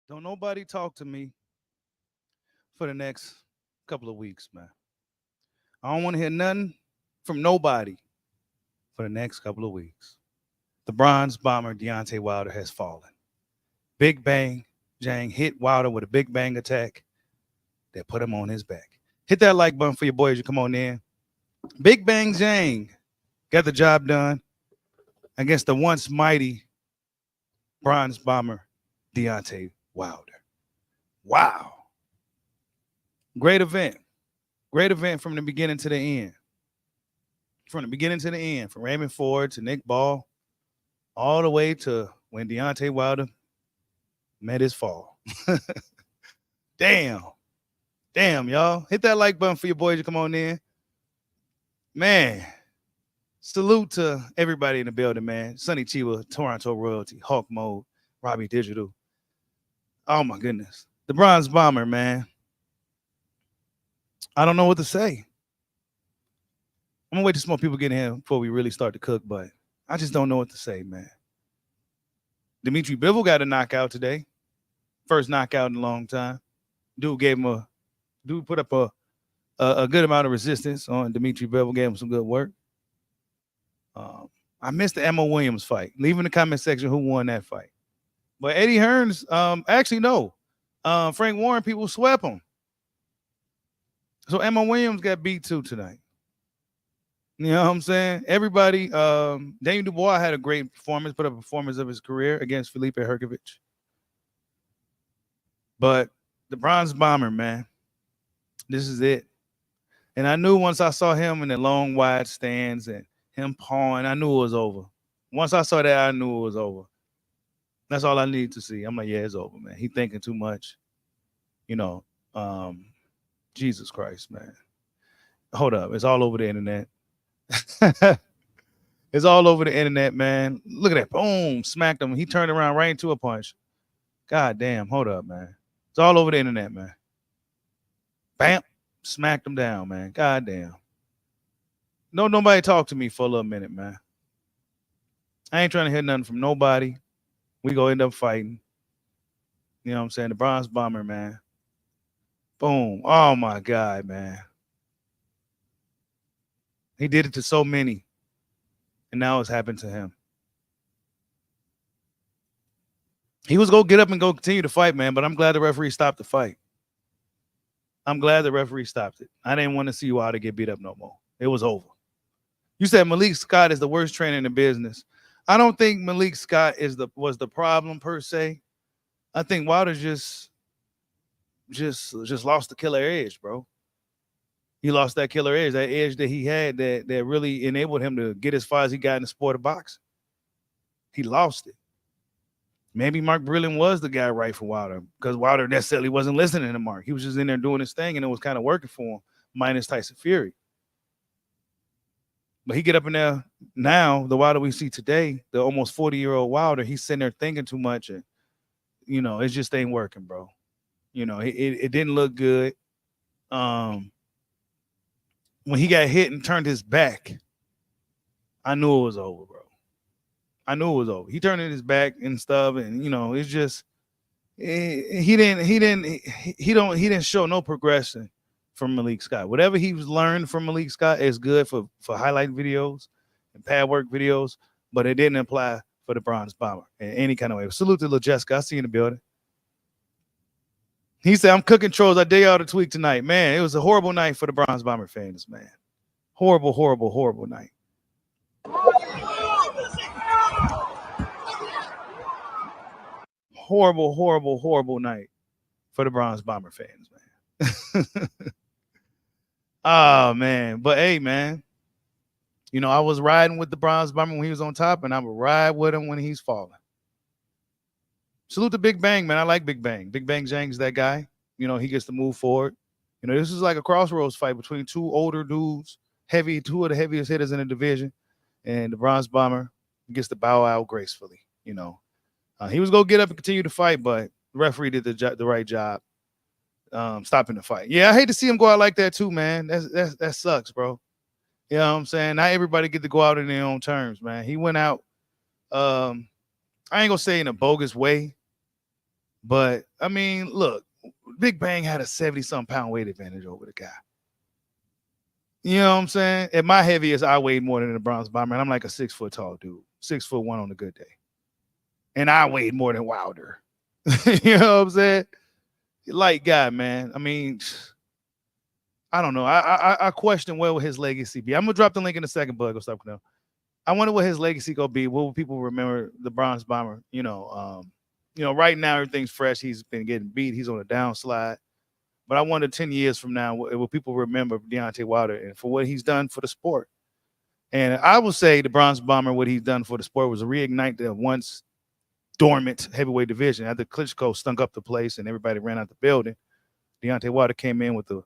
Don't nobody talk to me for the next couple of weeks, man. I don't want to hear nothing from nobody for the next couple of weeks. The bronze bomber Deontay Wilder has fallen. Big bang, Zhang hit Wilder with a big bang attack that put him on his back. Hit that like button for your boys. You come on in. Big bang Zhang got the job done against the once mighty bronze bomber Deontay Wilder. Wow. Great event. Great event from the beginning to the end. From the beginning to the end, from Raymond Ford to Nick Ball, all the way to when Deontay Wilder met his fall. Damn. Damn, y'all. Hit that like button for your boys to come on in. Man, salute to everybody in the building, man. Sonny Chiba, Toronto Royalty, Hawk Mode, Robbie Digital. Oh, my goodness. The Bronze Bomber, man. I don't know what to say. I'm going to wait till some more people get in here before we really start to cook, but I just don't know what to say, man. Dimitri Bivol got a knockout today. First knockout in a long time. Dude put up a good amount of resistance on Dimitri Bivol, gave him some good work. I missed the Emma Williams fight. Leave in the comment section who won that fight. But Eddie Hearns, actually, no. Frank Warren, people swept him. So Emma Williams got beat too tonight. You know what I'm saying? Everybody, Daniel Dubois had a great performance, put up a performance of his career against Felipe Herkovich. But the Bronze Bomber, man, this is it. And I knew once I saw him in the long, wide stands and him pawing, I knew it was over. Once I saw that, I knew it was over. That's all I need to see. I'm like, yeah, it's over, man. He thinking too much. You know, Jesus Christ, man. Hold up. It's all over the internet. It's all over the internet, man. Look at that. Boom. Smacked him. He turned around right into a punch. God damn. Hold up, man. It's all over the internet, man. Bam. Smacked him down, man. God damn. No, nobody talk to me for a little minute, man. I ain't trying to hear nothing from nobody. We go end up fighting. You know what I'm saying? The Bronze Bomber, man. Boom. Oh, my God, man. He did it to so many. And now it's happened to him. He was going to get up and go continue to fight, man, but I'm glad the referee stopped the fight. I'm glad the referee stopped it. I didn't want to see Wilder get beat up no more. It was over. You said Malik Scott is the worst trainer in the business. I don't think Malik Scott was the problem per se. I think Wilder just lost the killer edge, bro. He lost that killer edge, that edge that he had that really enabled him to get as far as he got in the sport of boxing. He lost it. Maybe Mark Brilliant was the guy right for Wilder because Wilder necessarily wasn't listening to Mark. He was just in there doing his thing, and it was kind of working for him, minus Tyson Fury. But he get up in there now, the Wilder we see today, the almost 40-year-old Wilder, he's sitting there thinking too much, and, you know, it just ain't working, bro. You know, it didn't look good. When he got hit and turned his back, I knew it was over, bro. I knew it was over. He turned his back and stuff, and you know, it's just he didn't show no progression from Malik Scott. Whatever he's learned from Malik Scott is good for highlight videos and pad work videos, but it didn't apply for the Bronze Bomber in any kind of way. Salute to Lil Jessica. I see you in the building. He said, I'm cooking trolls. I dare y'all to tweak tonight. Man, it was a horrible night for the Bronze Bomber fans, man. Horrible, horrible, horrible night. Horrible, horrible, horrible night for the Bronze Bomber fans, man. Oh, man. But, hey, man, you know, I was riding with the Bronze Bomber when he was on top, and I would ride with him when he's falling. Salute to Big Bang, man. I like Big Bang. Big Bang Zhang's that guy. You know, he gets to move forward. You know, this is like a crossroads fight between two older dudes, two of the heaviest hitters in the division, and the Bronze Bomber gets to bow out gracefully. You know, he was going to get up and continue to fight, but the referee did the right job stopping the fight. Yeah, I hate to see him go out like that too, man. That sucks, bro. You know what I'm saying? Not everybody get to go out in their own terms, man. He went out, I ain't going to say in a bogus way, But I mean, look, Big Bang had a 70-something pound weight advantage over the guy. You know what I'm saying? At my heaviest, I weighed more than the Bronze Bomber, and I'm like a 6 foot tall dude, 6'1" on a good day. And I weighed more than Wilder. You know what I'm saying? Light guy, man. I mean, I don't know. I question where will his legacy be. I'm gonna drop the link in a second, bud. Go stop now. I wonder what his legacy gonna be. What will people remember the Bronze Bomber? Right now everything's fresh. He's been getting beat. He's on a downslide. But I wonder 10 years from now, will people remember Deontay Wilder and for what he's done for the sport? And I will say the Bronze Bomber, what he's done for the sport was reignite the once dormant heavyweight division. After Klitschko stunk up the place and everybody ran out the building, Deontay Wilder came in with the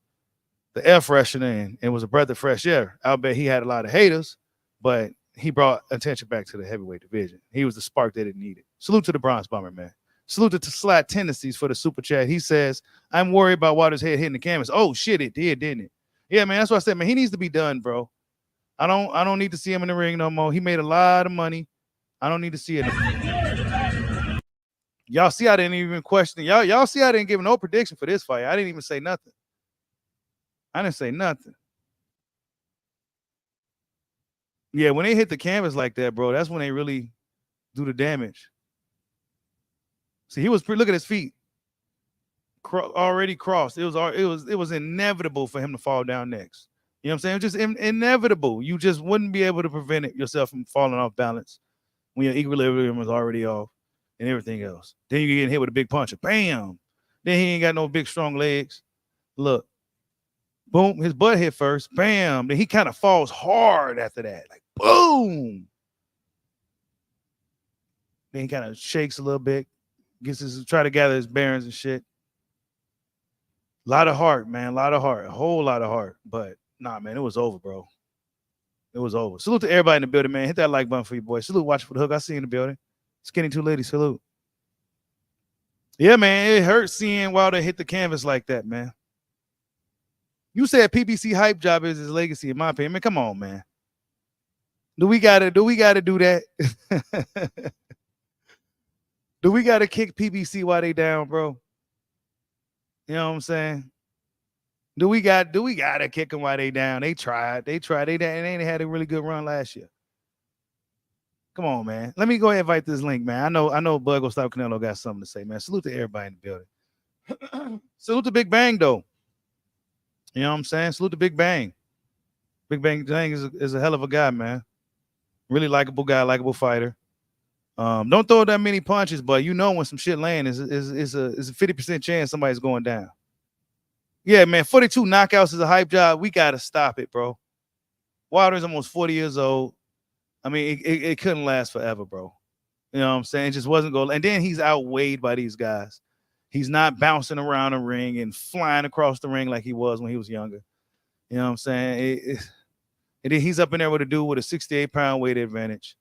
air freshener and it was a breath of fresh air. I'll bet he had a lot of haters, but he brought attention back to the heavyweight division. He was the spark that it needed. Salute to the Bronze Bomber, man. Salute to Slat Tendencies for the super chat. He says, I'm worried about Wilder's head hitting the canvas. Oh, shit, it did, didn't it? Yeah, man, that's what I said, man. He needs to be done, bro. I don't need to see him in the ring no more. He made a lot of money. I don't need to see it. Y'all see I didn't even question it. Y'all see I didn't give no prediction for this fight. I didn't even say nothing. I didn't say nothing. Yeah, when they hit the canvas like that, bro, that's when they really do the damage. See, he was look at his feet. Already crossed. It was inevitable for him to fall down next. You know what I'm saying? Just inevitable. You just wouldn't be able to prevent it yourself from falling off balance when your equilibrium was already off and everything else. Then you get hit with a big punch. Bam. Then he ain't got no big, strong legs. Look. Boom. His butt hit first. Bam. Then he kind of falls hard after that. Like, boom. Then he kind of shakes a little bit. Try to gather his bearings and shit. A lot of heart, man. A lot of heart. A whole lot of heart. But nah, man, it was over, bro. It was over. Salute to everybody in the building, man. Hit that like button for you, boy. Salute, watch for the hook. I see you in the building. Skinny Two Ladies, salute. Yeah, man, it hurts seeing Wilder hit the canvas like that, man. You said PBC hype job is his legacy, in my opinion. Man, come on, man. Do we gotta do that? Do we gotta kick PBC while they down, bro? You know what I'm saying? Do we gotta kick them while they down? They tried. They had a really good run last year. Come on, man. Let me go ahead and invite this link, man. I know Bud Go Stop Canelo got something to say, man. Salute to everybody in the building. Salute to Big Bang, though. You know what I'm saying? Salute to Big Bang. Big Bang Zhang is a hell of a guy, man. Really likable guy, likable fighter. Don't throw that many punches, but you know when some shit land is a 50% chance somebody's going down. Yeah, man, 42 knockouts is a hype job. We got to stop it, bro. Wilder's almost 40 years old. I mean, it couldn't last forever, bro. You know what I'm saying? It just wasn't going. And then he's outweighed by these guys. He's not bouncing around the ring and flying across the ring like he was when he was younger. You know what I'm saying? And then he's up in there with a dude with a 68-pound weight advantage.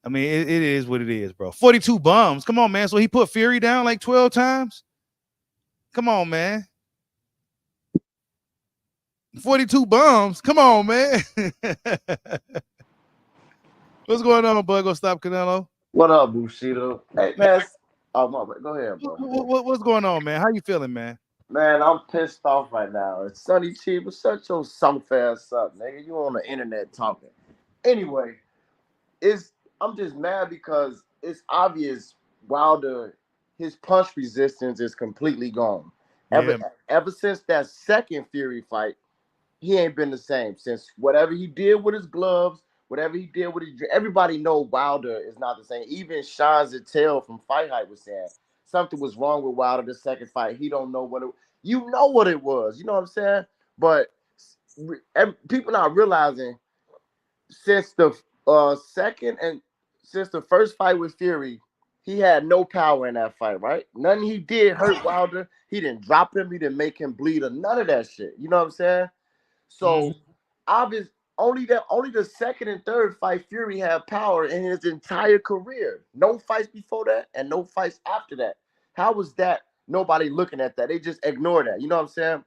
I mean, it is what it is, bro. 42 bums. Come on, man. So he put Fury down like 12 times? Come on, man. 42 bums. Come on, man. What's going on, bud? Go Stop Canelo. What up, Bushido? Hey, man. Oh, my bad. Go ahead, bro. What's going on, man? How you feeling, man? Man, I'm pissed off right now. It's Sonny Chief. Shut your soft ass up, nigga. You on the internet talking. Anyway, I'm just mad because it's obvious Wilder, his punch resistance is completely gone. Ever since that second Fury fight, he ain't been the same. Since whatever he did with his gloves, whatever he did with his, everybody know Wilder is not the same. Even Sean Zettel from Fight Hype was saying something was wrong with Wilder the second fight. He don't know what it. You know what it was. You know what I'm saying? But people not realizing since the since the first fight with Fury, he had no power in that fight, right? Nothing he did hurt Wilder. He didn't drop him. He didn't make him bleed or none of that shit. You know what I'm saying? So obvious only the second and third fight Fury had power in his entire career. No fights before that and no fights after that. How was that? Nobody looking at that. They just ignore that. You know what I'm saying?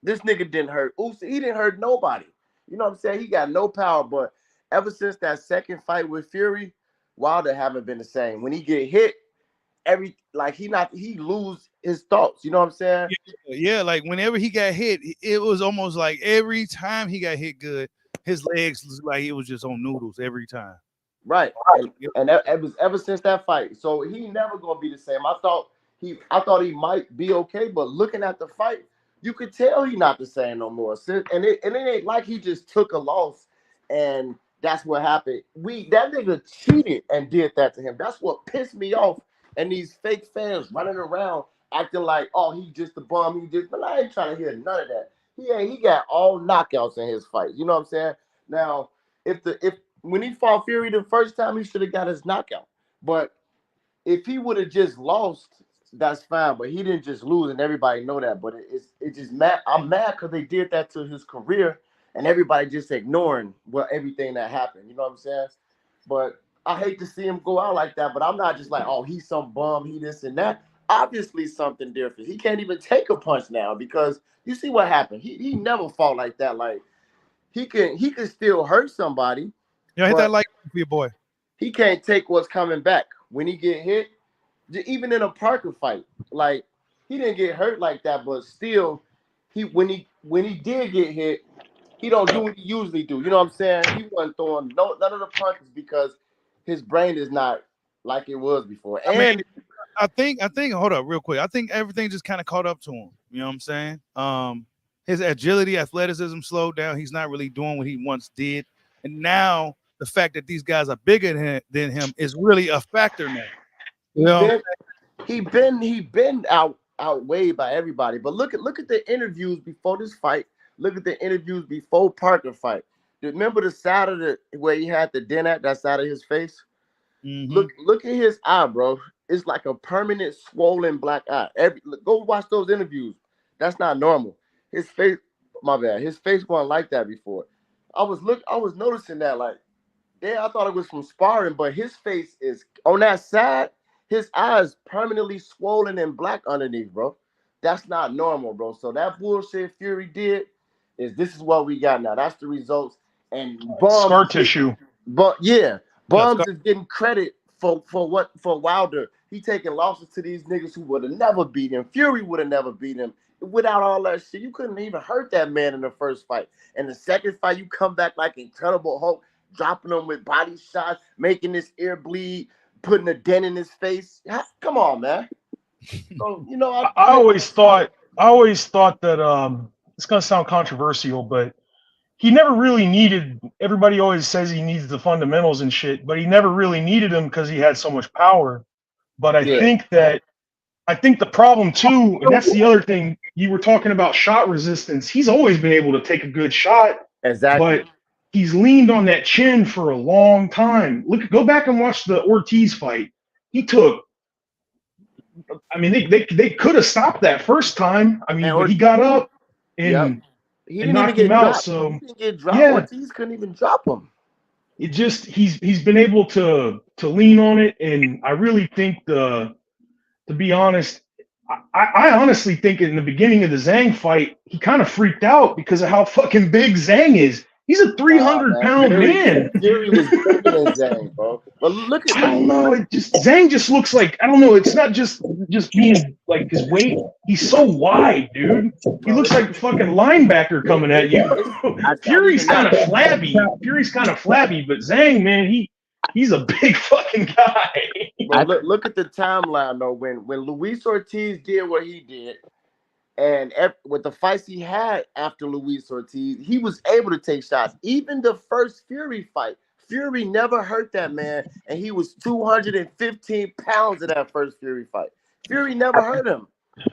This nigga didn't hurt Usyk. He didn't hurt nobody. You know what I'm saying? He got no power. But ever since that second fight with Fury, Wilder haven't been the same. When he get hit, he lose his thoughts. You know what I'm saying? Yeah, like whenever he got hit, it was almost like every time he got hit good, his legs was like it was just on noodles every time. Right. And Yep. it was ever since that fight. So he never gonna be the same. I thought he might be okay, but looking at the fight, you could tell he not the same no more. And it ain't like he just took a loss and that's what happened. That nigga cheated and did that to him. That's what pissed me off. And these fake fans running around acting like, oh, he just a bum. But I ain't trying to hear none of that. He got all knockouts in his fight. You know what I'm saying? Now, if when he fought Fury the first time, he should have got his knockout. But if he would have just lost, that's fine. But he didn't just lose, and everybody know that. But it's just mad. I'm mad because they did that to his career, and everybody just ignoring everything that happened. You know what I'm saying? But I hate to see him go out like that. But I'm not just like, oh, he's some bum, he this and that. Obviously, something different. He can't even take a punch now because you see what happened. He never fought like that. Like he can still hurt somebody, Yeah, hit that but like for your boy. he can't take what's coming back when he get hit. Even in a Parker fight, like he didn't get hurt like that, but still, when he did get hit, he don't do what he usually do. You know what I'm saying? He wasn't throwing none of the punches because his brain is not like it was before. I mean, And I think. Hold up, real quick. I think everything just kind of caught up to him. You know what I'm saying? His agility, athleticism slowed down. He's not really doing what he once did, and now the fact that these guys are bigger than him is really a factor now. You he know? been he been outweighed by everybody. But look at the interviews before this fight. Look at the interviews before Parker fight. Remember the side of the where he had the dent at that side of his face? Mm-hmm. Look at his eye, bro. It's like a permanent swollen black eye. Go watch those interviews. That's not normal. His face, my bad. His face wasn't like that before. I was noticing that like, yeah, I thought it was from sparring, but his face is on that side. His eyes permanently swollen and black underneath, bro. That's not normal, bro. So that bullshit Fury did this is what we got now. That's the results. And Scar Bums, tissue. but yeah, Yeah, Bums is getting credit for Wilder. He taking losses to these niggas who would have never beat him. Fury would have never beat him. Without all that shit, you couldn't even hurt that man in the first fight. And the second fight, you come back like Incredible Hulk, dropping him with body shots, making his ear bleed, putting a dent in his face. Come on, man. So I always thought that it's gonna sound controversial, but he never really needed. Everybody always says he needs the fundamentals and shit, but he never really needed them because he had so much power. But I think the problem too, and that's the other thing, you were talking about shot resistance. He's always been able to take a good shot, exactly. but he's leaned on that chin for a long time. Go back and watch the Ortiz fight. He took. I mean, they could have stopped that first time. I mean, but he got up and he didn't even knocked get him out. dropped. So He didn't get dropped. yeah, Ortiz couldn't even drop him. it just he's been able to lean on it, and I really think to be honest, I honestly think in the beginning of the Zhang fight, he kind of freaked out because of how fucking big Zhang is. He's a 300-pound man. Fury was bigger than Zhang, bro. But I don't know. Zhang just looks like, I don't know. It's not just being like his weight. He's so wide, dude. He looks like a fucking linebacker coming at you. Fury's kind of flabby. But Zhang, man, he's a big fucking guy. Bro, look at the timeline though. When Luis Ortiz did what he did, and with the fights he had after Luis Ortiz, he was able to take shots. Even the first Fury fight, Fury never hurt that man, and he was 215 pounds in that first Fury fight. Fury never hurt him.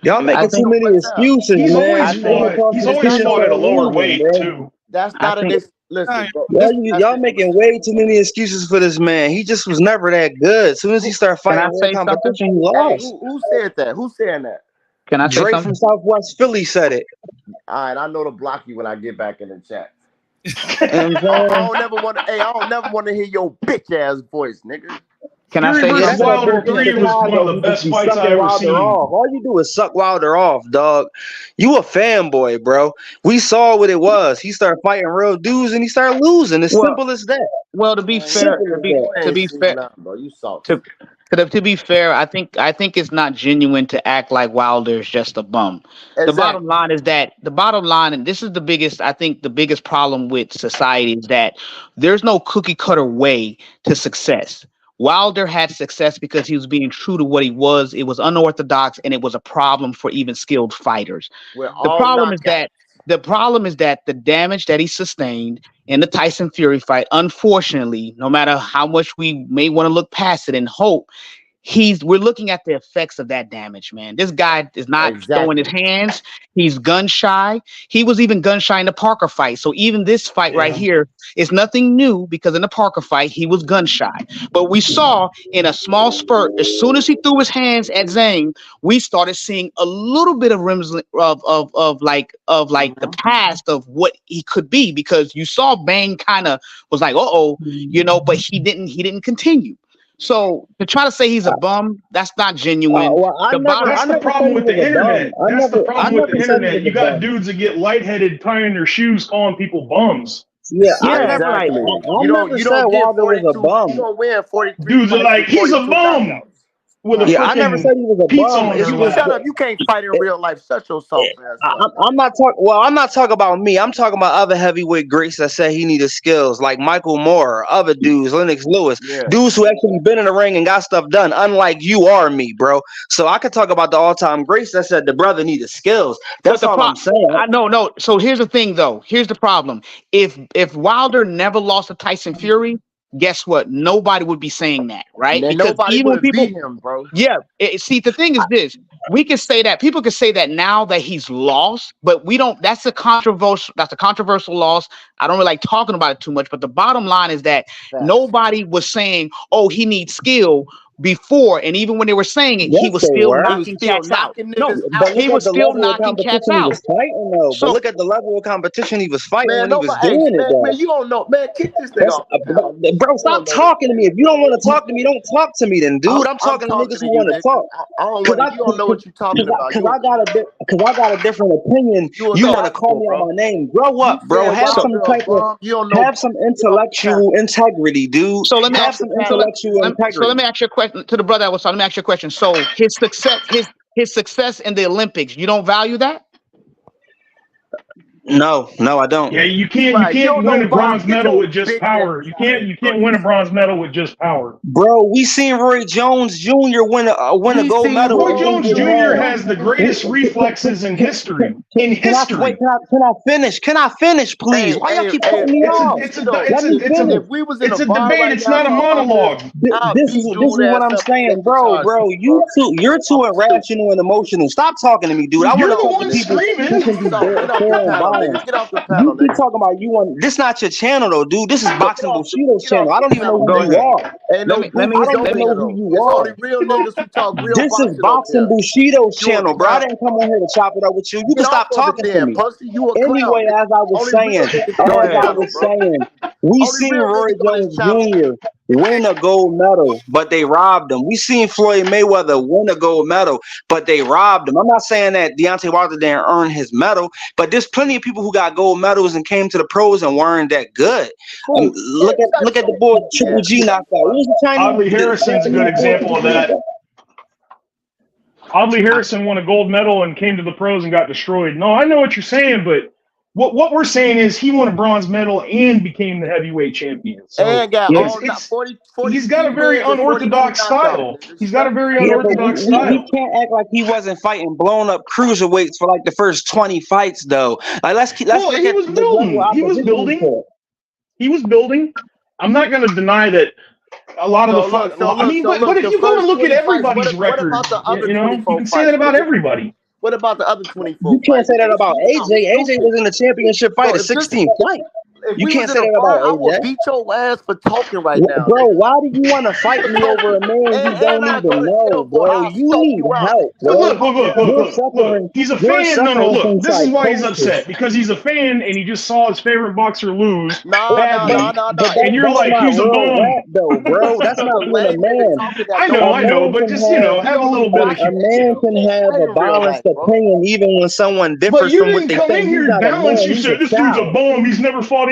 Y'all making too many excuses, He's man. always fought at a lower weight too. That's not a listen, bro. Y'all making way too many excuses for this man. He just was never that good. As soon as he started fighting competition, he lost. Hey, who said that? Who's saying that? Can I say Drake something? from Southwest Philly said it. All right, I know to block you when I get back in the chat. And, I don't never want to hear your bitch ass voice, nigga. Can I say Fury versus something? Wilder 3 was one of the best fights I ever seen. All you do is suck Wilder off, dog. You a fanboy, bro. We saw what it was. He started fighting real dudes and he started losing. As simple as that. Well, to be fair, bro, you soft. To be fair, I think it's not genuine to act like Wilder is just a bum. The bottom Exactly. line is that and this is the biggest, I think the biggest problem with society is that there's no cookie cutter way to success. Wilder had success because he was being true to what he was. It was unorthodox, and it was a problem for even skilled fighters. We're The all problem is knockouts. that the damage that he sustained in the Tyson Fury fight, unfortunately, no matter how much we may want to look past it and hope, we're looking at the effects of that damage, man. This guy is not throwing his Exactly. hands. He's gun shy. He was even gun shy in the Parker fight. So even this fight right Yeah. here is nothing new, because in the Parker fight, he was gun shy. But we saw in a small spurt, as soon as he threw his hands at Zhang, we started seeing a little bit of rims of the past of what he could be, because you saw Bang kind of was like, uh-oh, but he didn't continue. So to try to say he's a bum, that's not genuine. Well, I The never, bottom- That's I the never problem said with he the was a bum. internet. I That's the never, I problem with never the said he internet. was You a got bum. dudes that get lightheaded tying their shoes, calling people bums. Yeah, I Yeah, never, like Exactly. I You never don't said get Wilder was a 42. You bum. don't win 43 Dudes are fights like, with he's a 42 bum knockouts. with a Yeah, I never said fucking he was a pizza bum. on If their he was, lap. Shut up. You can't fight in real life. Shut your soft ass up. I'm not talking. Well, I'm not talking about me. I'm talking about other heavyweight greats that said he needed skills, like Michael Moore, other dudes, Lennox Lewis, Yeah. dudes who actually been in the ring and got stuff done. Unlike you or me, bro. So I could talk about the all-time greats that said the brother needed skills. That's But all I'm saying. no. So here's the thing, though. Here's the problem. If Wilder never lost to Tyson Fury, guess what? Nobody would be saying that, right? Man, Because nobody even would when have people, beat him, bro. yeah. See, the thing is this: we can say that people can say that now that he's lost, but we don't. That's a controversial loss. I don't really like talking about it too much. But the bottom line is that Facts. nobody was saying, "Oh, he needs skill." Before, and even when they were saying it, he Yes, was they still were. He was knocking still cats out. knocking No, niggas But out. he look was at the still level of knocking cats competition he out. was fighting, though. So But look at the level of competition he was fighting Man, when he was nobody. Hey, doing it, man, though. you don't know. Man, kick this nigga That's, off the panel. bro, You stop don't know talking to me. If you don't want to talk to me, don't talk to me then, dude. I'm talking to niggas to who you, want to nigga. talk. I don't Cause want to. You don't know what you're talking about. cause I got a different opinion. You You want to call impossible, me bro. out my name? Grow up, You bro. said Have some Wilder a type of bum. You don't know. have some Get off the intellectual panel. integrity, dude. So let me Get Have off ask. the some panel. intellectual So integrity. let me ask you a question to the brother that was talking. Let me ask you a question. So his success in the Olympics, you don't value that? No, I don't. Yeah, you Right. You can't don't win know a Bob. bronze Get medal your with just bitch power. ass You out of here, bro. can't win a bronze medal with just power. Bro, we seen Roy Jones Jr. win a We gold seen medal. Roy And Roy Jones he Jones Jr. didn't has the greatest have. reflexes in history. Can I wait? Can I finish? Can I finish, please? Hey, Why y'all hey, keep hey, cutting me It's a hey, off? it's a Bushido, it's Let a me it's a finish. if we was in a it's a bar debate. right It's now not a talking about this, monologue. I'll This beat is Jude what ass I'm up and saying, take the bro. charge Bro, too, bro. you're too irrational and emotional. Stop talking to me, dude. I want You're to the talk to one people who screaming. can be So get off the fair and panel, balanced. nigga. Get off the You panel, keep nigga. talking about you want. This not your channel, though, dude. This is So Boxing Bushido's get channel. off I the don't even know panel, Go who you nigga. ahead. are. Ain't no Let me I goofies don't over even let me know here who though. you It's only are. real niggas who talk real This is boxing over Boxing here. Bushido's You a channel, bro. I clown. didn't come on here to chop it up with you. You Get can off stop of it talking to then, me. pussy. You a clown, Anyway, nigga. as I was Only real saying, niggas on Go this ahead. channel, bro. we Only seen real Roy niggas on this Jones channel. Jr. win a gold medal, but they robbed him. We seen Floyd Mayweather win a gold medal, but they robbed him. I'm not saying that Deontay Wilder didn't earn his medal, but there's plenty of people who got gold medals and came to the pros and weren't that good. Fool. Look at the Shut boy your Triple ass G up, knocked out. boy. What was the Audley Chinese? Harrison's a good example of that. Audley Harrison won a gold medal and came to the pros and got destroyed. No, I know what you're saying, but what we're saying is he won a bronze medal and became the heavyweight champion. So And got Yeah. all not 40, he's got a 42 very wins and 42 unorthodox knockouts, style. nigga. He's got a Shut very Yeah, but unorthodox we style. can't act like he wasn't fighting blown up cruiserweights for like the first 20 fights though. Like let's Well, look he at was the level of building. He was opposition he building. fought. He was building. I'm not going to deny that a lot of the fun. I mean, but if the you go and first look at 20 fights, everybody's what record, about the other you know, you 24 can say fights, that about nigga? everybody. What about the other 24 You can't fights? say that nigga? about You sound AJ. AJ stupid. was in the championship fight, Bro, a if this 16th fight. if You we can't was say in a that about bar, I would AJ. beat your ass for talking right now, Bro, nigga. why do you want to fight me over a man you don't And I go even to know, jail for it. bro? I'll You stroke need you out, help, nigga. But bro. look. He's a You're fan. No, suffering from look. This is why he's psychosis. upset because he's a fan and he just saw his favorite boxer lose Nah. badly. But And you're that's like, not he's a real bum. rap, though, bro. That's Just a not being a lame nigga man. talking that I don't know, man but can just, you know, have a little bit of A man can have play a in real balanced life, bro. opinion even when someone But differs you from what didn't they come think. in He's here not a balanced. man. You He's said a this dude's a child. bum. He's never fought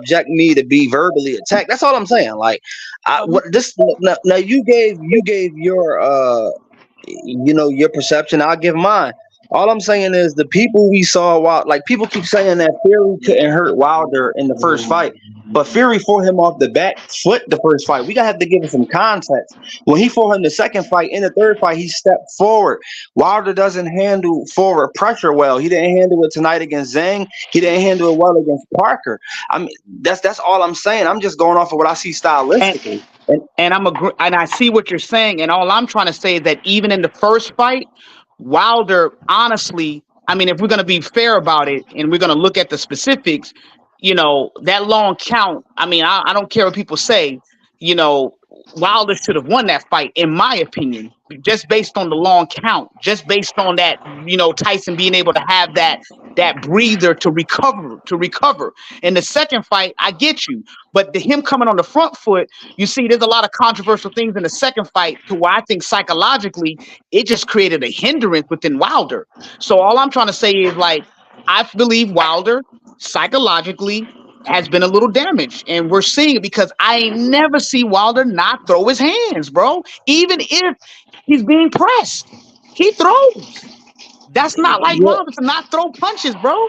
subject me to be verbally attacked. That's all I'm saying. Like, now you gave your you know, your perception, I'll give mine. All I'm saying is the people we saw, like people keep saying that Fury couldn't hurt Wilder in the first fight, but Fury fought him off the back foot the first fight. We gotta have to give him some context. When he fought him the second fight, in the third fight, he stepped forward. Wilder doesn't handle forward pressure well. He didn't handle it tonight against Zhang. He didn't handle it well against Parker. I mean, that's all I'm saying. I'm just going off of what I see stylistically. And and I see what you're saying. And all I'm trying to say is that even in the first fight, Wilder, honestly, I mean, if we're going to be fair about it and we're going to look at the specifics, you know, that long count, I mean, I don't care what people say, you know, Wilder should have won that fight, in my opinion, just based on the long count, just based on that, you know, Tyson being able to have that breather to recover. In the second fight, I get you, but him coming on the front foot, you see, there's a lot of controversial things in the second fight to where I think psychologically it just created a hindrance within Wilder. So all I'm trying to say is, like, I believe Wilder psychologically has been a little damaged, and we're seeing it because I ain't never see Wilder not throw his hands, bro. Even if he's being pressed, he throws. That's not like Wilder to not throw punches, bro.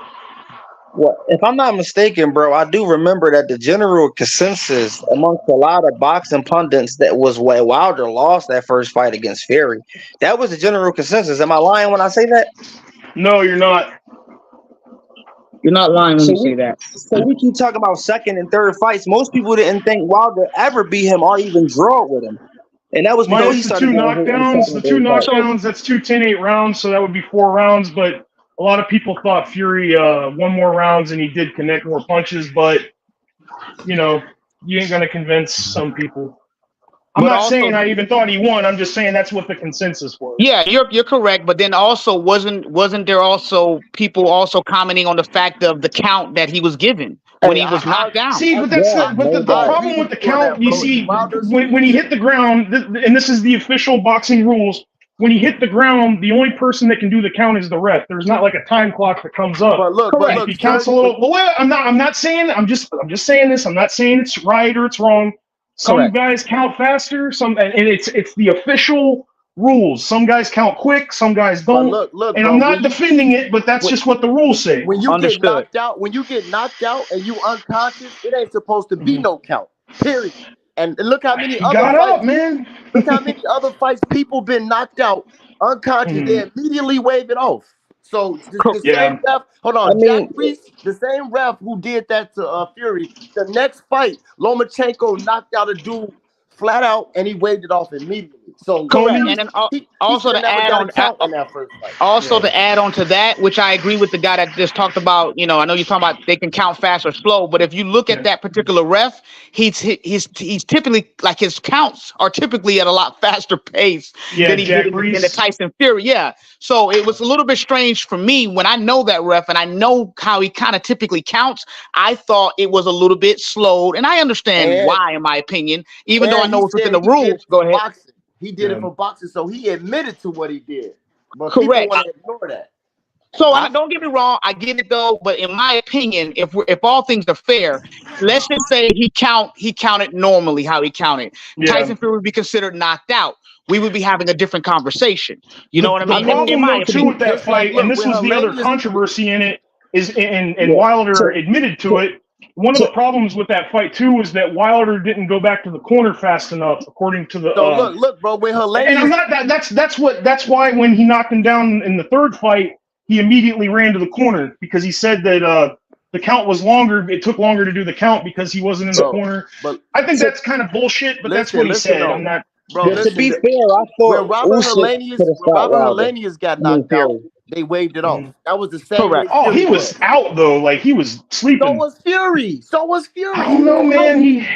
Well, if I'm not mistaken, bro, I do remember that the general consensus amongst a lot of boxing pundits that was why Wilder lost that first fight against Fury. That was the general consensus. Am I lying when I say that? No, you're not. You're not lying when you say that. So we keep talking about second and third fights. Most people didn't think Wilder ever beat him or even draw with him. And that was because he Minus the started two getting hit in the knockdowns. second The and two third fight. knockdowns, that's 2 10-8 rounds, so that would be 4 rounds. But a lot of people thought Fury won more rounds and he did connect more punches. But, you know, you ain't going to convince some people. I'm not saying I even thought he won. I'm just saying that's what the consensus was. Yeah, you're correct. But then also wasn't there also people also commenting on the fact of the count that he was given when he was knocked down? See, but that's the problem with the count. You see, when he hit the ground, and this is the official boxing rules. When he hit the ground, the only person that can do the count is the ref. There's not like a time clock that comes up. But look, if he counts a little, well, I'm not saying. I'm just saying this. I'm not saying it's right or it's wrong. Some guys count faster. And it's the official rules. Some guys count quick. Some guys don't. Look, and bro, I'm not defending it, but that's just what the rules say. When you get knocked out, and you unconscious, it ain't supposed to be no count. Period. And look how many other fights, man. Look how many other fights people been knocked out unconscious. They immediately wave it off. So the same ref, hold on, Jack Priest, the same ref who did that to Fury. The next fight, Lomachenko knocked out a dude flat out, and he waved it off immediately. So correct. And then also to add on that first fight. Also to add on to that, which I agree with the guy that just talked about. You know, I know you're talking about they can count fast or slow, but if you look at that particular ref, he's typically, like, his counts are typically at a lot faster pace than he did in the Tyson Fury. Yeah. So it was a little bit strange for me when I know that ref and I know how he kind of typically counts. I thought it was a little bit slowed, and I understand why, in my opinion, even though I know it's within the rules. Go ahead. Boxing. He did it for boxing, so he admitted to what he did. But people want to ignore that. So don't get me wrong, I get it though. But in my opinion, if all things are fair, let's just say he counted normally how he counted. Tyson Fury would be considered knocked out. We would be having a different conversation. You know what I mean? The problem too with that fight, and this was the other controversy in it, is and Wilder admitted to it. One of the problems with that fight too is that Wilder didn't go back to the corner fast enough, according to the. So look, bro. When Helenius, and I'm not that's why when he knocked him down in the third fight, he immediately ran to the corner because he said that the count was longer. It took longer to do the count because he wasn't in the corner. But I think that's kind of bullshit. But that's what he said. I'm not. Bro, to be fair, I thought when Robert Helenius got knocked out, they waved it off. That was the same. Correct. Oh, he was out though. Like he was sleeping. So was Fury. I don't know, man.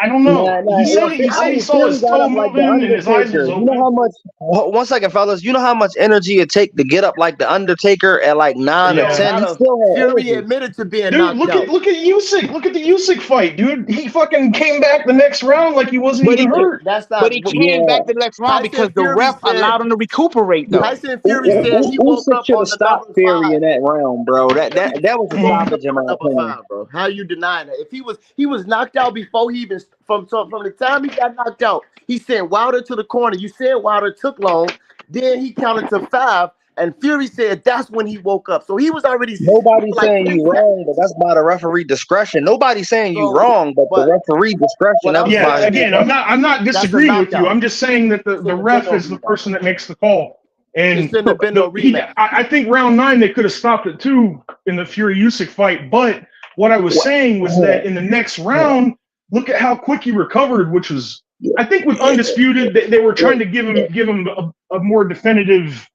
I don't know. He said he saw his toe moving and his eyes was open. You know how much? 1 second, fellas. You know how much energy it take to get up like the Undertaker at like 9 or 10. He still had Fury energy. admitted to being knocked out. Look at Usyk. Look at the Usyk fight, dude. He fucking came back the next round like he wasn't even hurt. But he came back the next round because the ref allowed him to recuperate. Though Tyson Fury said he woke up on the stop Fury in that round, bro. That was a stoppage in my opinion. Bro. How you denying that? If he was knocked out before he even from the time he got knocked out, he sent Wilder to the corner. You said Wilder took long. Then he counted to 5, and Fury said that's when he woke up. So he was already Nobody's like saying 10 you wrong, seconds. but that's by the referee discretion. Nobody's saying you So, wrong, but the but referee discretion. what That I'm was Yeah, by saying again, is I'm not that's a disagreeing with you. knockout. I'm just saying that the Shouldn't have been ref no is the rematch. person that makes the call. It And shouldn't have been no rematch. I think round 9 they could have stopped it too in the Fury Usyk fight. But what I was saying was that in the next round, look at how quick he recovered, which was I think with Undisputed they were trying to give him a more definitive,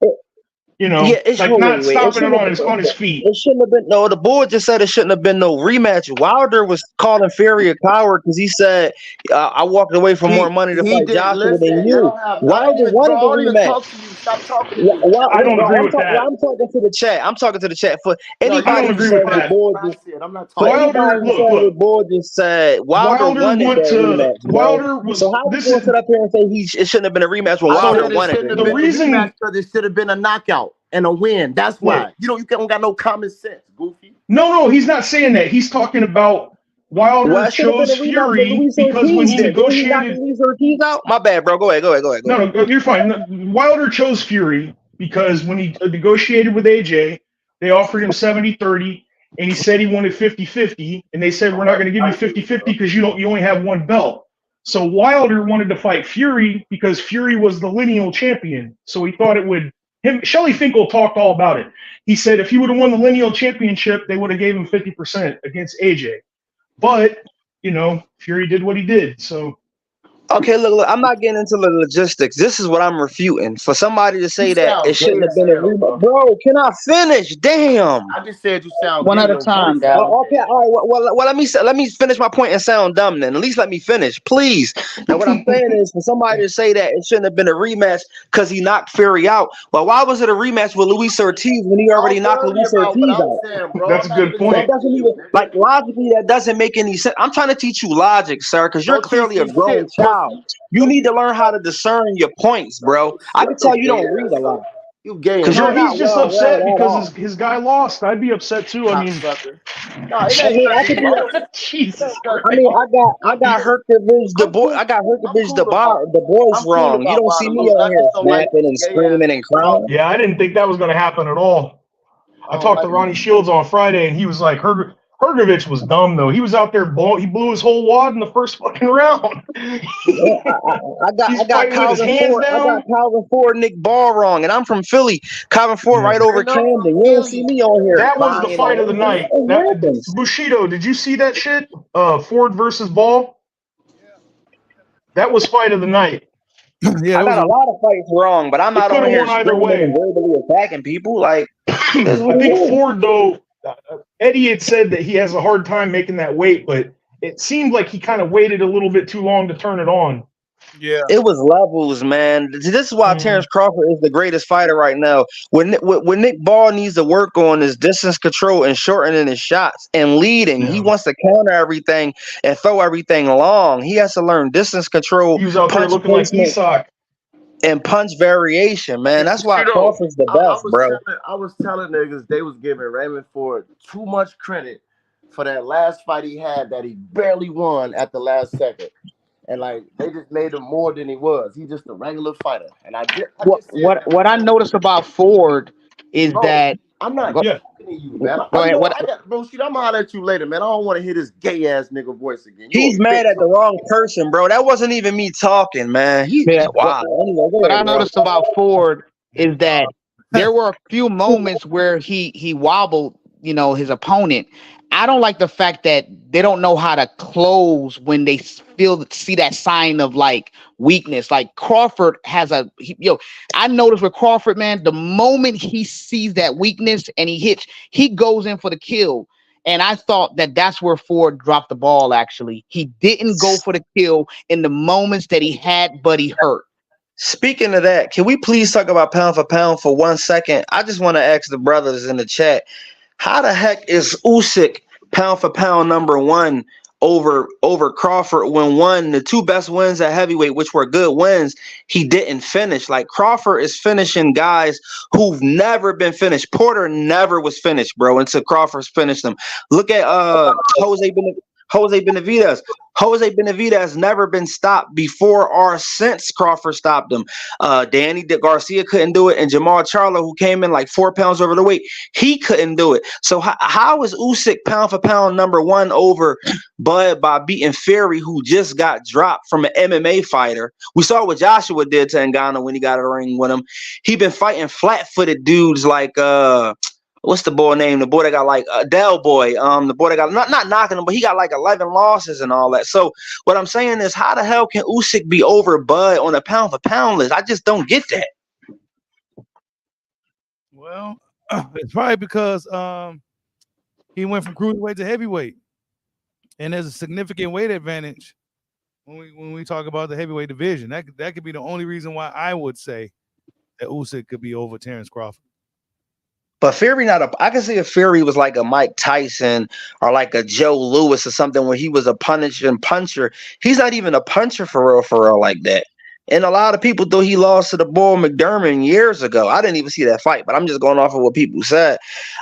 Yeah, it's like not wait. It stopping it shouldn't have on his feet. It shouldn't have been. No, the board just said it shouldn't have been no rematch. Wilder was calling Fury a coward because he said, "I walked away for more money to He fight didn't Joshua listen. than You you." don't have. Wilder wanted I the don't even rematch. talk to you. Stop talking to me. I don't agree with that. I'm talking to the chat. I'm talking to the chat. For No, you I anybody don't who agree said with the that. board I just said I'm not for talking. Wilder, anybody who said the look, board just said Wilder wanted went that to rematch, bro. Wilder was So how we this gonna is sit up here and say it shouldn't have been a rematch when I Wilder said it wanted shouldn't it? have the been a reason. rematch because it should have been a knockout and a win. That's Look, why. You don't got no common sense, goofy. no, he's not saying that. He's talking about Well, Wilder it should have been chose a rematch with Fury Luis because when Ortiz. he Then didn't he knock negotiated. Luis Ortiz out? My bad, bro. Go ahead. No, you're fine. No, Wilder chose Fury because when he negotiated with AJ, they offered him 70-30, and he said he wanted 50-50, and they said, we're not going to give you 50-50 because you only have one belt. So Wilder wanted to fight Fury because Fury was the lineal champion. So he thought it would. Shelly Finkel talked all about it. He said if he would have won the lineal championship, they would have gave him 50% against AJ. But Fury did what he did. So. Okay, look, I'm not getting into the logistics. This is what I'm refuting. For somebody to say You that sound it gay shouldn't have as been a hell, rematch. bro. Bro, can I finish? Damn. I just said you sound One gay. at a Your time, voice guys. sound Okay, all right. Well, let me finish my point and sound dumb then. At least let me finish, please. Now, what I'm saying is, for somebody to say that it shouldn't have been a rematch because he knocked Fury out. Well, why was it a rematch with Luis Ortiz when he already Don't knocked worry Luis about what Ortiz I'm out? saying, bro. That's I'm a not good even point. That talking to doesn't you, even nigga. logically that doesn't make any sense. I'm trying to teach you logic, sir, because you're Don't teach clearly a me grown shit, child. pussy. You need to learn how to discern your points, bro. I can Shut your tell you gay don't read a ass lot up. You gay because and No, you're he's not just well read upset at because all. his guy lost. I'd be upset too. I mean, cocksucker. No, it I ain't mean, I nothing. could be. Jesus I Christ. mean, I got Herkovich the I'm boy. cool. I got I'm Herkovich cool about. the boys I'm cool wrong. You about don't see Wilder me losing. on I here just don't like snapping his and gay ass screaming and crying. talking. Yeah, I didn't think that was going to happen at all. I I don't talked to like his. Ronnie Shields on Friday, and he was like, Hergovich was dumb, though. He was out there, he blew his whole wad in the first fucking round. I He's got fighting with his hands down. Calvin Ford, Nick Ball wrong, and I'm from Philly. Calvin Ford Yeah. right over And I'm Camden. from You don't see Philly. me on here That was the crying fight of the or anything. night. It happens. Bushido, did you see that shit? Ford versus Ball? That was fight of the night. Yeah, I it was got a a lot of fights wrong, but I'm It not could on have here won either screaming and way. verbally attacking people. Like, it is what I it think is. Ford, though, Eddie had said that he has a hard time making that weight, but it seemed like he kind of waited a little bit too long to turn it on. yeah. It was levels, man. This is why Mm. Terrence Crawford is the greatest fighter right now. When Nick Ball needs to work on his distance control and shortening his shots and leading, he Yeah. wants to counter everything and throw everything long. He has to learn distance control, He was out there punch looking like placement, Isak. and punch variation, man. That's why You know, Crawford's the I best, bro. was telling niggas they was giving Raymond Ford too much credit for that last fight he had that he barely won at the last second. And like they just made him more than he was. He's just a regular fighter. And I just said that. What I noticed about Ford is Bro, that I'm not go, Yeah. talking to you, man. go You ahead. know What what? I got bro. Shit, I'm gonna holler at you later, man. I don't want to hear this gay ass nigga voice again. You He's a mad bitch. at the wrong person, bro. That wasn't even me talking, man. yeah, Wow. Anyway, go what I ahead, bro. noticed about Ford is that there were a few moments where he wobbled, his opponent. I don't like the fact that they don't know how to close when they see that sign of like weakness. Like Crawford has I noticed with Crawford, man, the moment he sees that weakness and he hits, he goes in for the kill. And I thought that that's where Ford dropped the ball. Actually, he didn't go for the kill in the moments that he had, but he hurt. Speaking of that, can we please talk about pound for 1 second? I just want to ask the brothers in the chat, how the heck is Usyk pound for pound number one over Crawford when the two best wins at heavyweight, which were good wins, he didn't finish? Like, Crawford is finishing guys who've never been finished. Porter never was finished, bro, until Crawford's finished them. Look at Jose Jose Benavidez. Jose Benavidez never been stopped before or since Crawford stopped him. Danny Garcia couldn't do it, and Jamal Charlo, who came in like 4 pounds over the weight, he couldn't do it. So how is Usyk pound for pound number one over Bud by beating Fury, who just got dropped from an MMA fighter? We saw what Joshua did to Ngannou when he got in the ring with him. He been fighting flat-footed dudes like what's the boy name? The boy that got like Del Boy. The boy that got not knocking him, but he got like 11 losses and all that. So what I'm saying is, how the hell can Usyk be over Bud on a pound for pound list? I just don't get that. Well, it's probably because he went from cruiserweight to heavyweight, and there's a significant weight advantage when we talk about the heavyweight division. That could be the only reason why I would say that Usyk could be over Terrence Crawford. But Fury I can see if Fury was like a Mike Tyson or like a Joe Louis or something where he was a puncher. He's not even a puncher for real like that. And a lot of people thought he lost to the Bull McDermott years ago. I didn't even see that fight, but I'm just going off of what people said.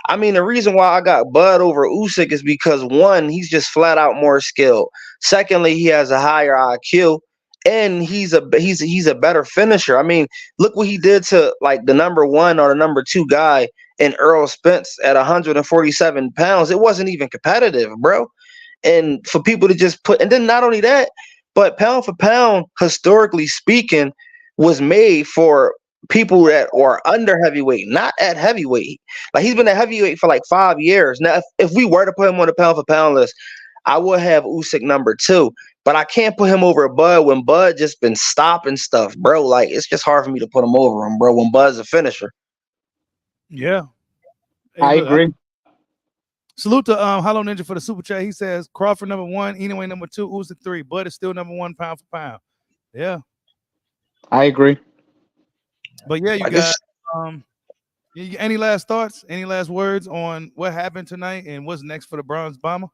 I mean, the reason why I got Bud over Usyk is because, one, he's just flat out more skilled. Secondly, he has a higher IQ. And he's a better finisher. I mean, look what he did to like the number one or the number two guy in Earl Spence at 147 pounds. It wasn't even competitive, bro. And for people to just and then not only that, but pound for pound, historically speaking, was made for people that are under heavyweight, not at heavyweight. Like, he's been at heavyweight for like 5 years. Now, if we were to put him on the pound for pound list, I would have Usyk number 2. But I can't put him over Bud when Bud just been stopping stuff, bro. Like, it's just hard for me to put him over him, bro, when Bud's a finisher. Yeah. Hey, I agree. Salute to Hollow Ninja for the super chat. He says Crawford number 1, Inoue number 2, Usyk 3. Bud is still number 1 pound for pound. Yeah. I agree. But yeah, you got any last thoughts? Any last words on what happened tonight and what's next for the Bronze Bomber?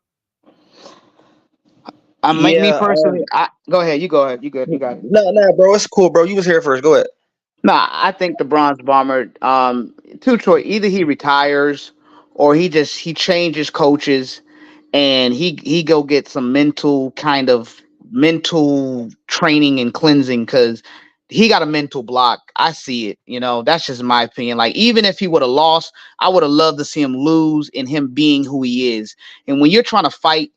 Me personally, go ahead. You go ahead. You good. You got it. No, bro. It's cool, bro. You was here first. Go ahead. Nah, I think the Bronze Bomber, two choice. Either he retires or he changes coaches and he go get some mental training and cleansing, because he got a mental block. I see it. That's just my opinion. Like, even if he would have lost, I would have loved to see him lose and him being who he is. And when you're trying to fight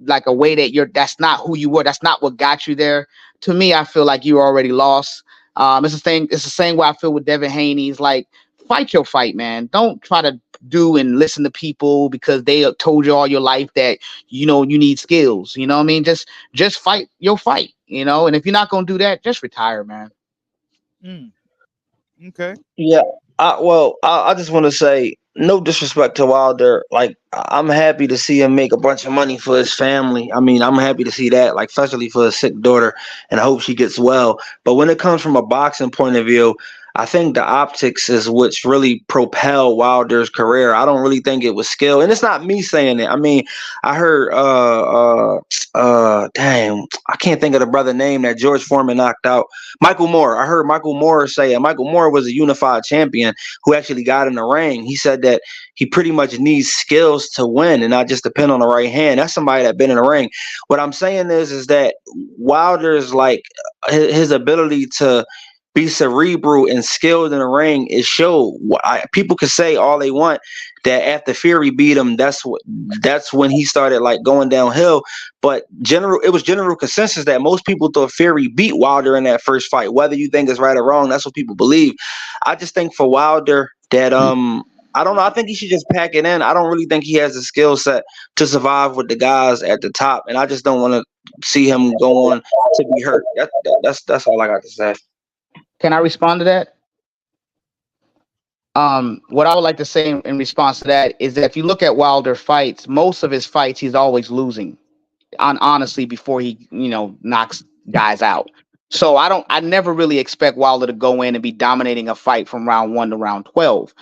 like a way that's not who you were, that's not what got you there. To me, I feel like you already lost. It's the same way I feel with Devin Haney. It's like, fight your fight, man. Don't try to do and listen to people because they told you all your life that you need skills. You know what I mean? Just fight your fight. And if you're not gonna do that, just retire, man. Okay. Yeah. I just want to say, no disrespect to Wilder. Like, I'm happy to see him make a bunch of money for his family. I mean, I'm happy to see that, like, especially for his sick daughter, and I hope she gets well. But when it comes from a boxing point of view, I think the optics is what's really propelled Wilder's career. I don't really think it was skill. And it's not me saying it. I mean, I heard damn, I can't think of the brother name that George Foreman knocked out. Michael Moore. I heard Michael Moore say it. Michael Moore was a unified champion who actually got in the ring. He said that he pretty much needs skills to win and not just depend on the right hand. That's somebody that's been in the ring. What I'm saying is that Wilder's, like, his ability to be cerebral and skilled in the ring is showed. People could say all they want that after Fury beat him, that's when he started, like, going downhill. But it was general consensus that most people thought Fury beat Wilder in that first fight. Whether you think it's right or wrong, that's what people believe. I just think for Wilder that I don't know. I think he should just pack it in. I don't really think he has the skill set to survive with the guys at the top, and I just don't want to see him go on to be hurt. That's all I got to say. Can I respond to that? What I would like to say in response to that is that if you look at Wilder fights, most of his fights, he's always losing. Honestly, before he, knocks guys out. So I never really expect Wilder to go in and be dominating a fight from round 1 to round 12.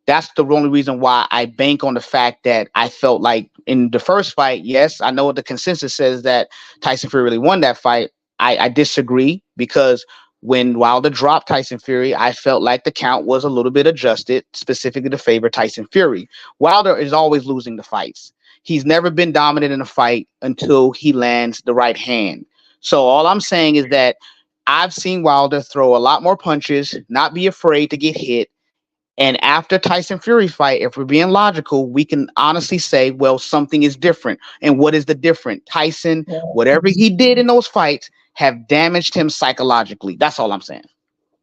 That's the only reason why I bank on the fact that I felt like in the first fight, yes, I know what the consensus says that Tyson Fury really won that fight. I disagree, because when Wilder dropped Tyson Fury, I felt like the count was a little bit adjusted, specifically to favor Tyson Fury. Wilder is always losing the fights. He's never been dominant in a fight until he lands the right hand. So all I'm saying is that I've seen Wilder throw a lot more punches, not be afraid to get hit. And after Tyson Fury fight, if we're being logical, we can honestly say, well, something is different. And what is the different? Tyson, whatever he did in those fights, have damaged him psychologically. That's all I'm saying.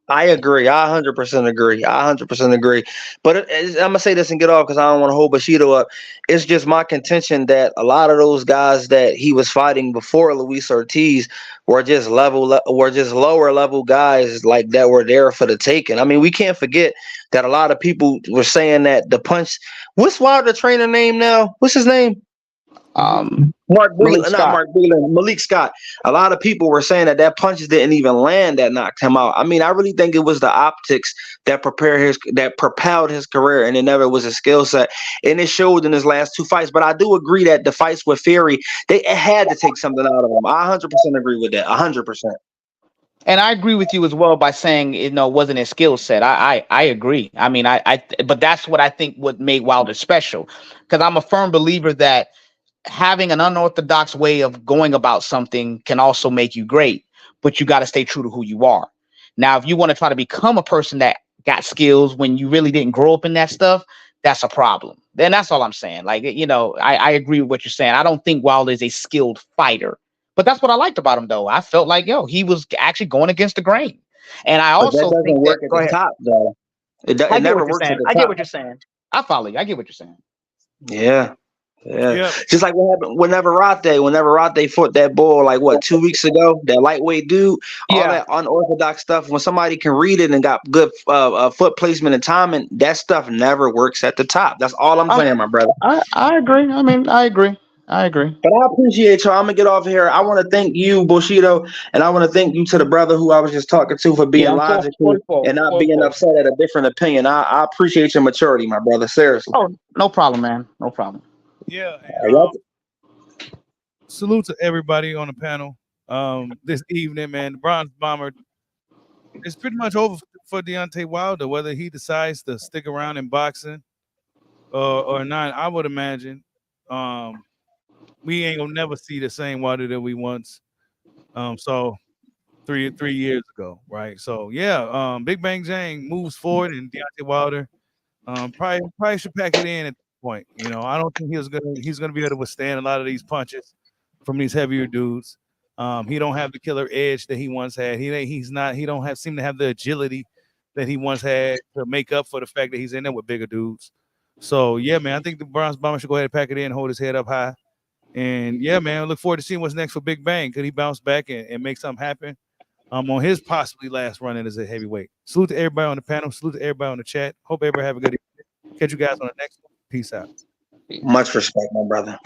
I agree. I 100% agree. I 100% agree. But I'm gonna say this and get off because I don't want to hold Bushido up. It's just my contention that a lot of those guys that he was fighting before Luis Ortiz were just lower level guys like that were there for the taking. I mean, we can't forget that a lot of people were saying that the punch. What's Wilder trainer name now? What's his name? Mark Breland, not Mark Breland, Malik Scott. A lot of people were saying that punches didn't even land that knocked him out. I mean, I really think it was the optics that propelled his career, and it never was a skill set. And it showed in his last two fights. But I do agree that the fights with Fury, they had to take something out of him. I 100% agree with that. 100%. And I agree with you as well by saying it wasn't his skill set. I agree. I mean, but that's what I think what made Wilder special, because I'm a firm believer that having an unorthodox way of going about something can also make you great, but you got to stay true to who you are. Now, if you want to try to become a person that got skills when you really didn't grow up in that stuff, that's a problem. Then that's all I'm saying. Like, I agree with what you're saying. I don't think Wilder is a skilled fighter, but that's what I liked about him, though. I felt like, he was actually going against the grain. And I also think work at the top, though. It never works at the top. I get what you're saying. I follow you. I get what you're saying. Yeah. Yeah, just like what happened whenever Rate fought that bull, like 2 weeks ago, that lightweight dude, all that unorthodox stuff. When somebody can read it and got good foot placement and timing, that stuff never works at the top. That's all I'm saying, my brother. I agree. I mean, I agree. But I appreciate y'all. I'm gonna get off here. I want to thank you, Bushido, and I want to thank you to the brother who I was just talking to for being logical and not being upset at a different opinion. I appreciate your maturity, my brother. Seriously. Oh, no problem, man. No problem. Yeah. Salute to everybody on the panel this evening, man. The Bronze Bomber is pretty much over for Deontay Wilder, whether he decides to stick around in boxing or not. I would imagine we ain't gonna never see the same Wilder that we once saw three years ago, right? So Big Bang Zhang moves forward, and Deontay Wilder probably should pack it in at this point. I don't think he's gonna be able to withstand a lot of these punches from these heavier dudes. He don't have the killer edge that he once had. He don't seem to have the agility that he once had to make up for the fact that he's in there with bigger dudes. So man, I think the Bronze Bomber should go ahead and pack it in and hold his head up high. And man, I look forward to seeing what's next for Big Bang. Could he bounce back and make something happen on his possibly last run in as a heavyweight? Salute to everybody on the panel. Salute to everybody on the chat. Hope everybody have a good evening. Catch you guys on the next one. Peace out. Much respect, my brother.